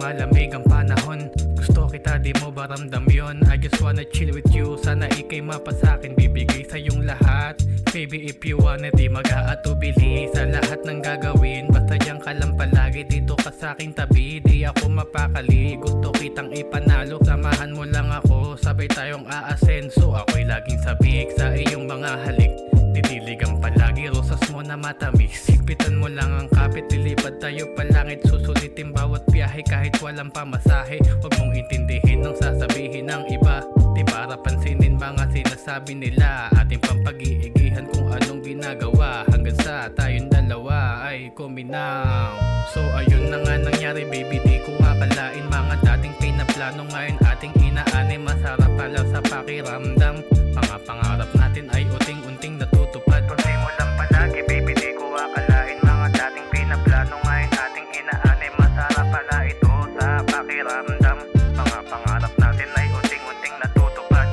lumalamig ang panahon. Gusto kita di mo ba ramdam yun? I just wanna chill with you. Sana ikay mapasakin, bibigay sa yung lahat. Baby if you want it, di mag-aatubili sa lahat ng gagawin. Basta diyan ka lang palagi, dito ka sa aking tabi. Di ako mapakali, gusto kitang ipanalo. Samahan mo lang ako, sabay tayong aasenso. Ako'y laging sabik sa iyong mga halik. Didiligan palagi, rosas mo na matamis. Higpitan mo lang ang kapit, lilipad tayo palangit. Susulitin bawat biyahe kahit walang pamasahe. Huwag mong intindihin ang sasabihin ng iba. Di para pansinin mga sinasabi nila. Ating pampag-iigihan kung anong ginagawa, hanggang sa tayong dalawa ay kuminaw. So ayun na nga nangyari baby, di ko akalain. Mga dating pinaplano ngayon ating inaani. Masarap pala sa pakiramdam. Mga pangarap natin ay unting-unting natutupad. Tuloy mo lang palagi baby, di ko akalain. Mga dating pinaplano ngayon ating inaani. Masarap pala ito sa pakiramdam. Mga pangarap natin ay unting-unting natutupad.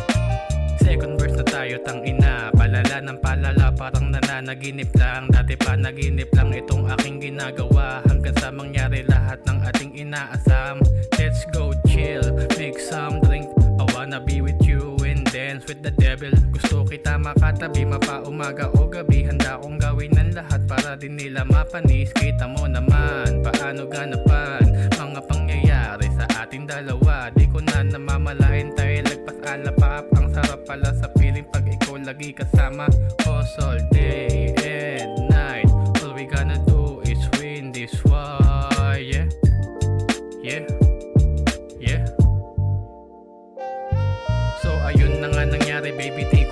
Second verse na tayo tangina, palala ng palala, parang nananaginip lang. Dati pa naginip lang itong aking ginagawa, hanggang sa mangyari lahat ng ating inaasam. Let's go chill, make some drink. I wanna be with you and dance with the devil. Gusto kita makatabi, mapaumaga o gabi. Handa kong gawin ng lahat para din nila mapanis. Kita mo naman, paano ganapan mga pangyayari sa ating dalawa. Di ko na namamalain tayo lagpas alapap. Ang sarap pala sa piling pag ikaw lagi kasama. Cause all day and night, all we gonna do is win this war. Yeah, yeah, yeah. So ayun na nga nangyari baby, di